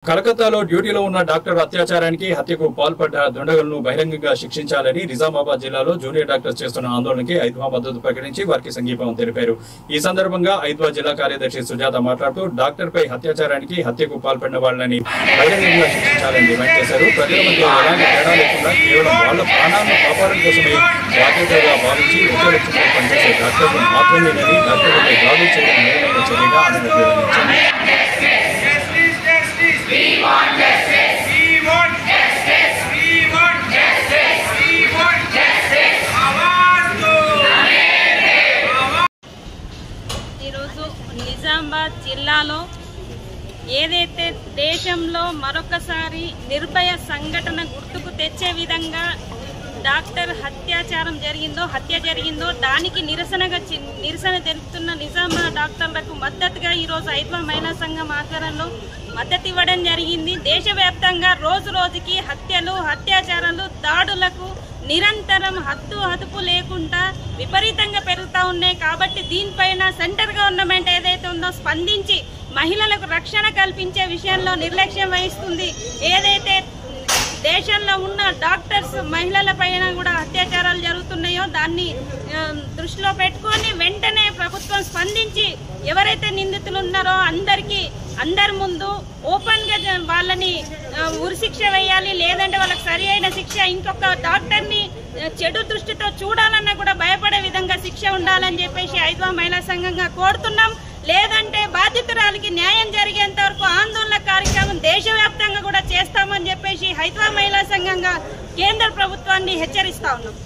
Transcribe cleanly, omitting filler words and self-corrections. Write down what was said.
కలకత్తాలో డ్యూటీలో ఉన్న డాక్టర్ అత్యాచారానికి హత్యకు పాల్పడ్డ దుండగులను బహిరంగంగా శిక్షించాలని నిజామాబాద్ జిల్లాలో జూనియర్ డాక్టర్స్ చేస్తున్న ఆందోళనకి ఐద్వా మద్దతు ప్రకటించి వారికి సంఘీభావం తెలిపారు. ఈ సందర్భంగా ఐద్వా జిల్లా కార్యదర్శి సుజాత మాట్లాడుతూ డాక్టర్పై అత్యాచారానికి హత్యకు పాల్పడిన వాళ్ళని బహిరంగంగా శిక్షించాలని డిమాండ్ చేశారు. ప్రజల మధ్య ఎలాంటి తేడా లేకుండా కేవలం వాళ్ళ ప్రాణాలను కాపాడడం కోసమే బాధ్యతగా భావించి ఉద్యోగంలో పనిచేసే డాక్టర్లు మాత్రమేనని డాక్టర్లపై దాడులు చేయడం నేరమైన చర్యగా ఆమె వివరించారు. ఈరోజు నిజామాబాద్ జిల్లాలో ఏదైతే దేశంలో మరొకసారి నిర్భయ సంఘటన గుర్తుకు తెచ్చే విధంగా డాక్టర్ హత్య జరిగిందో దానికి నిరసన తెలుపుతున్న నిజామాబాద్ డాక్టర్లకు మద్దతుగా ఈరోజు ఐద్వా మహిళా సంఘం ఆధ్వర్యంలో మద్దతు ఇవ్వడం జరిగింది. దేశవ్యాప్తంగా రోజు రోజుకి హత్యలు, అత్యాచారాలు, దాడులకు నిరంతరం అదుపు లేకుండా విపరీతంగా పెరుగుతూ ఉన్నాయి. కాబట్టి దీనిపైన సెంటర్ గవర్నమెంట్ ఏదైతే ఉందో స్పందించి మహిళలకు రక్షణ కల్పించే విషయంలో నిర్లక్ష్యం వహిస్తుంది. ఏదైతే దేశంలో ఉన్న డాక్టర్స్ మహిళల పైన కూడా అత్యాచారాలు జరుగుతున్నాయో దాన్ని దృష్టిలో పెట్టుకొని వెంటనే ప్రభుత్వం స్పందించి ఎవరైతే నిందితులు ఉన్నారో అందరి ముందు ఓపెన్ గా వాళ్ళని ఉరిశిక్ష వేయాలి. లేదంటే వాళ్ళకి సరి అయిన శిక్ష, ఇంకొక డాక్టర్ని చెడు దృష్టితో చూడాలన్నా కూడా భయపడే విధంగా శిక్ష ఉండాలని చెప్పేసి ఐద్వా మహిళా సంఘంగా కోరుతున్నాం. లేదంటే బాధితురాలికి న్యాయం జరిగేంత వరకు ఆందోళన కార్యక్రమం దేశవ్యాప్తంగా కూడా చేస్తామని చెప్పేసి ఐద్వా మహిళా సంఘంగా కేంద్ర ప్రభుత్వాన్ని హెచ్చరిస్తా ఉన్నాం.